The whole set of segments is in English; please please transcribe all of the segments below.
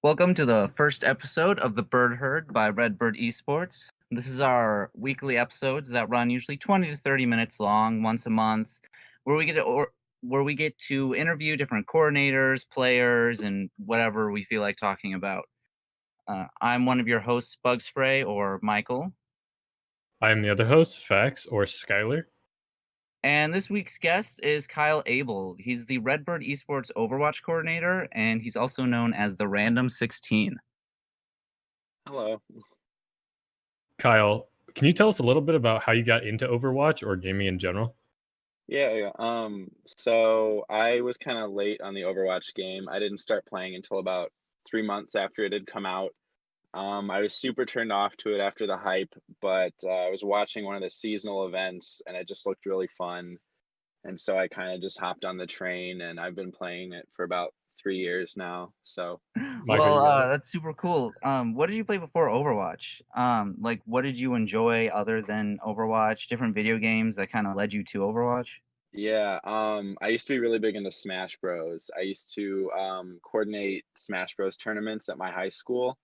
Welcome to the first episode of The Bird Herd by Redbird Esports. This is our weekly episodes that run usually 20 to 30 minutes long once a month, where we get to interview different coordinators, players, and whatever we feel like talking about. I'm one of your hosts, Bug Spray or Michael, I am the other host, Fax or Skylar. and this week's guest is Kyle Abel. He's the Redbird Esports Overwatch Coordinator, and he's also known as TheRandom16. Hello. Kyle, can you tell us a little bit about how you got into Overwatch or gaming in general? So I was kind of late on the Overwatch game. I didn't start playing until about 3 months after it had come out. I was super turned off to it after the hype, but I was watching one of the seasonal events and it just looked really fun. And so I kind of just hopped on the train and I've been playing it for about 3 years now. So Michael, you got it. That's super cool. What did you play before Overwatch? Like, what did you enjoy other than Overwatch? Different video games that kind of led you to Overwatch? I used to be really big into Smash Bros. I used to coordinate Smash Bros tournaments at my high school.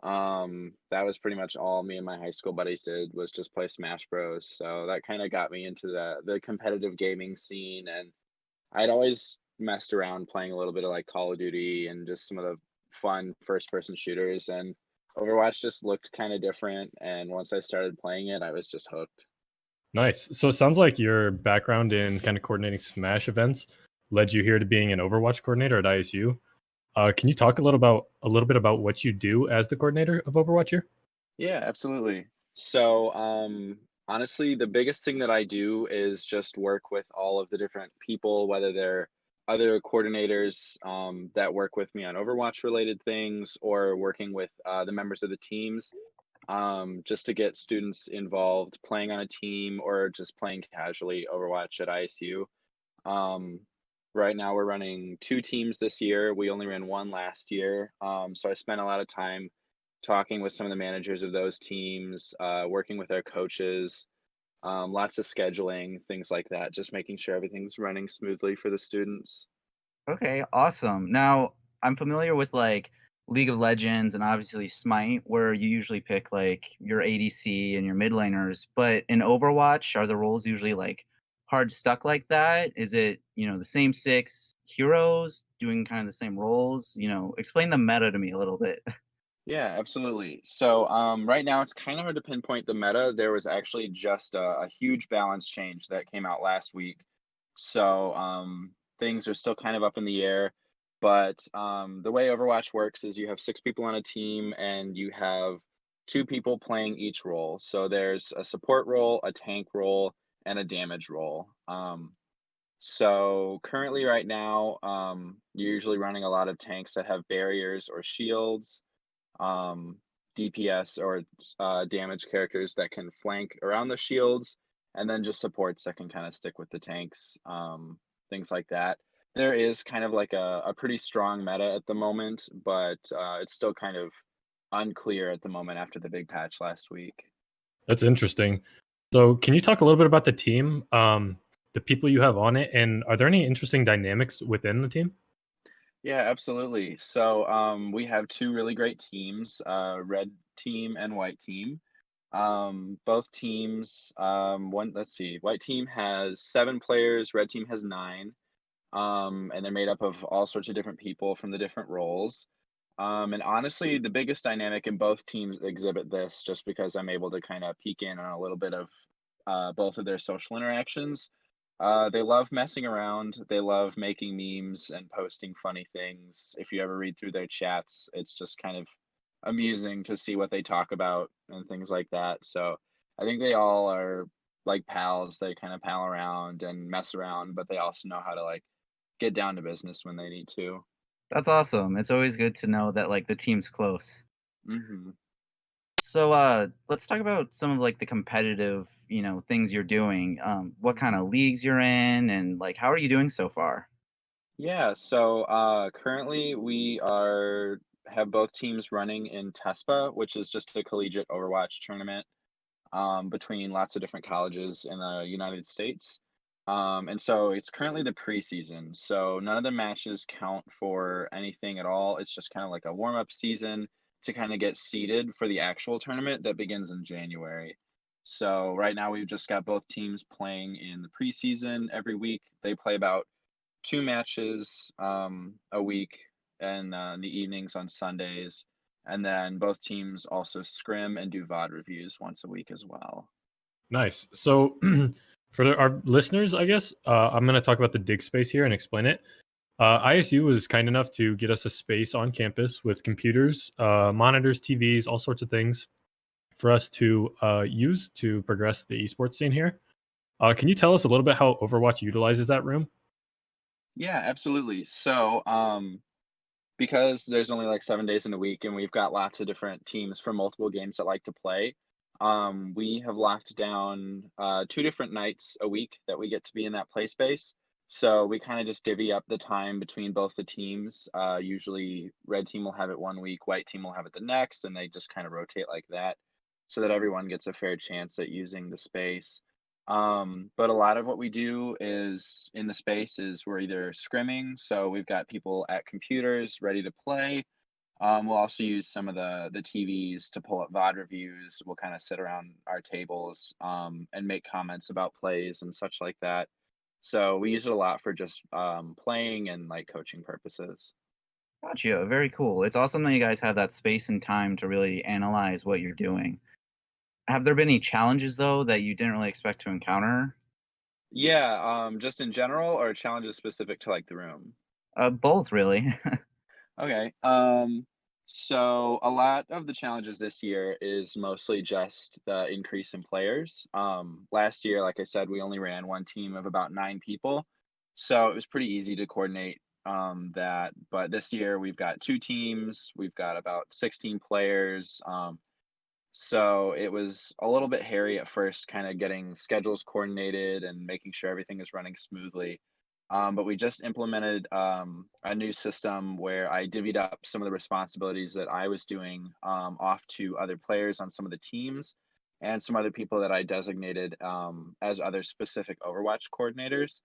That was pretty much all me and my high school buddies did was just play Smash Bros. So that kind of got me into the competitive gaming scene, and I'd always messed around playing a little bit of like Call of Duty and just some of the fun first person shooters, and Overwatch just looked kind of different, and once I started playing it, I was just hooked. Nice. So it sounds like your background in kind of coordinating Smash events led you here to being an Overwatch coordinator at ISU. Can you talk a little bit about what you do as the coordinator of Overwatch here? Yeah, absolutely. Honestly, the biggest thing that I do is just work with all of the different people, whether they're other coordinators that work with me on Overwatch related things or working with the members of the teams, just to get students involved playing on a team or just playing casually Overwatch at ISU. Um, right now, we're running two teams this year. We only ran one last year. So I spent a lot of time talking with some of the managers of those teams, working with our coaches, lots of scheduling, things like that, just making sure everything's running smoothly for the students. Okay, awesome. Now, I'm familiar with like League of Legends and obviously Smite, where you usually pick like your ADC and your mid laners. But in Overwatch, are the roles usually like hard stuck like that? Is it, the same six heroes doing kind of the same roles? Explain the meta to me a little bit. Yeah, absolutely. Right now it's kind of hard to pinpoint the meta. There was actually just a huge balance change that came out last week. Things are still kind of up in the air. But the way Overwatch works is you have six people on a team and you have two people playing each role. So there's a support role, a tank role, and a damage role. So currently, right now, you're usually running a lot of tanks that have barriers or shields, um, DPS or damage characters that can flank around the shields, and then just supports that can kind of stick with the tanks, things like that. There is kind of like a pretty strong meta at the moment, but it's still kind of unclear at the moment after the big patch last week. That's interesting. So can you talk a little bit about the team, the people you have on it, and are there any interesting dynamics within the team? Yeah, absolutely. We have two really great teams, red team and white team. Both teams, let's see, white team has 7 players, red team has 9, and they're made up of all sorts of different people from the different roles. And honestly, the biggest dynamic in both teams exhibit this just because I'm able to kind of peek in on a little bit of both of their social interactions. They love messing around. They love making memes and posting funny things. If you ever read through their chats, it's just kind of amusing to see what they talk about and things like that. So I think they all are like pals. They kind of pal around and mess around, but they also know how to like get down to business when they need to. That's awesome. It's always good to know that like the team's close. Hmm. So let's talk about some of like the competitive, things you're doing. What kind of leagues you're in and like how are you doing so far? Currently we are have both teams running in TESPA, which is just a collegiate Overwatch tournament between lots of different colleges in the United States. And so it's currently the preseason. So none of the matches count for anything at all. It's just kind of like a warm up season to kind of get seeded for the actual tournament that begins in January. So right now we've just got both teams playing in the preseason every week. They play about two matches a week and in the evenings on Sundays. And then both teams also scrim and do VOD reviews once a week as well. Nice. So, our listeners, I guess I'm going to talk about the dig space here and explain it. ISU was kind enough to get us a space on campus with computers, monitors, TVs, all sorts of things for us to use to progress the esports scene here. Can you tell us a little bit how Overwatch utilizes that room? Yeah, absolutely. So, because there's only like 7 days in a week and we've got lots of different teams from multiple games that like to play, we have locked down two different nights a week that we get to be in that play space. So we kind of just divvy up the time between both the teams. Usually, red team will have it one week, white team will have it the next, and they just kind of rotate like that so that everyone gets a fair chance at using the space. But a lot of what we do is in the space is we're either scrimming, so we've got people at computers ready to play. We'll also use some of the TVs to pull up VOD reviews. We'll kind of sit around our tables and make comments about plays and such like that. So we use it a lot for just playing and like coaching purposes. Gotcha. Very cool. It's awesome that you guys have that space and time to really analyze what you're doing. Have there been any challenges though that you didn't really expect to encounter? Yeah, just in general or challenges specific to like the room. Both really. Okay. So a lot of the challenges this year is mostly just the increase in players. Last year, like I said, we only ran one team of about 9 people, so it was pretty easy to coordinate that. But this year, we've got two teams. We've got about 16 players. So it was a little bit hairy at first, kind of getting schedules coordinated and making sure everything is running smoothly. But we just implemented a new system where I divvied up some of the responsibilities that I was doing off to other players on some of the teams and some other people that I designated as other specific Overwatch coordinators.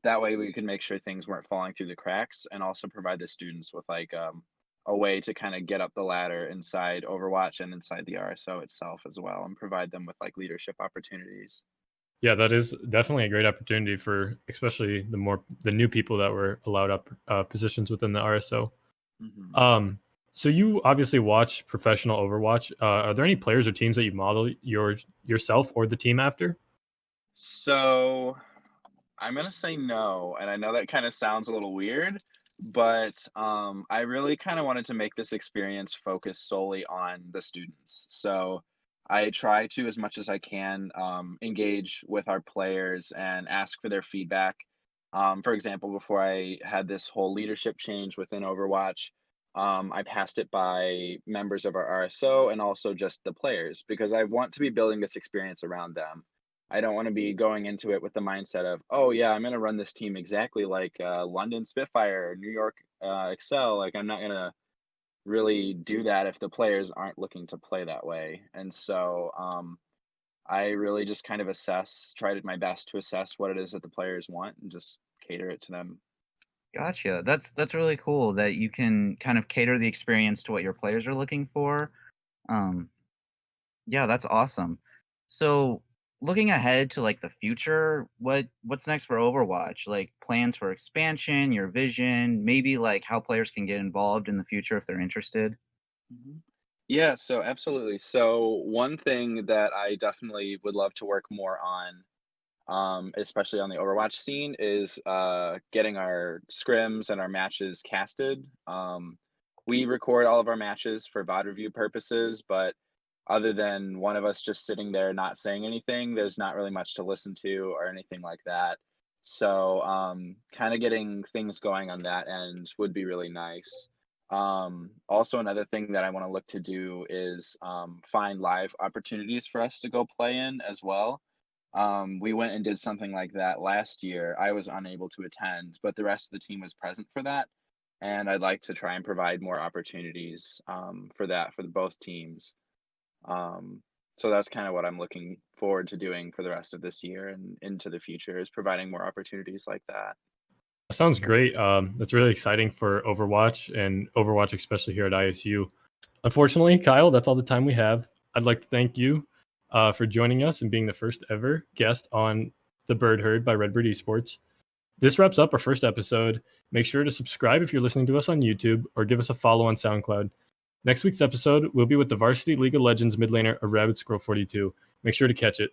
That way we could make sure things weren't falling through the cracks and also provide the students with like a way to kind of get up the ladder inside Overwatch and inside the RSO itself as well and provide them with like leadership opportunities. Yeah, that is definitely a great opportunity for especially the new people that were allowed up positions within the RSO. Mhm. Um, so you obviously watch professional Overwatch. Are there any players or teams that you model yourself or the team after? So I'm gonna say no, and I know that kind of sounds a little weird, but I really kind of wanted to make this experience focus solely on the students. So I try to, as much as I can, engage with our players and ask for their feedback. For example, before I had this whole leadership change within Overwatch, I passed it by members of our RSO and also just the players because I want to be building this experience around them. I don't want to be going into it with the mindset of, oh yeah, I'm going to run this team exactly like London Spitfire or New York Excel. Like I'm not going to really do that if the players aren't looking to play that way. And so I really just kind of tried my best to assess what it is that the players want and just cater it to them. Gotcha. That's really cool that you can kind of cater the experience to what your players are looking for. Um, yeah, that's awesome. So, looking ahead to like the future, what's next for Overwatch? Like plans for expansion, your vision, maybe like how players can get involved in the future if they're interested. Mhm. Yeah, so absolutely. So one thing that I definitely would love to work more on especially on the Overwatch scene, is getting our scrims and our matches casted. We record all of our matches for VOD review purposes, but other than one of us just sitting there not saying anything, there's not really much to listen to or anything like that. So, kind of getting things going on that end would be really nice. Also, another thing that I want to look to do is find live opportunities for us to go play in as well. We went and did something like that last year. I was unable to attend, but the rest of the team was present for that. And I'd like to try and provide more opportunities for that for both teams. Um, So that's kind of what I'm looking forward to doing for the rest of this year and into the future, is providing more opportunities like that. That sounds great. That's really exciting for Overwatch and Overwatch, especially here at ISU. Unfortunately, Kyle, that's all the time we have. I'd like to thank you for joining us and being the first ever guest on The Bird Herd by Redbird Esports. This wraps up our first episode. Make sure to subscribe if you're listening to us on YouTube, or give us a follow on SoundCloud. Next week's episode will be with the Varsity League of Legends mid laner of Rabbit Scroll 42. Make sure to catch it.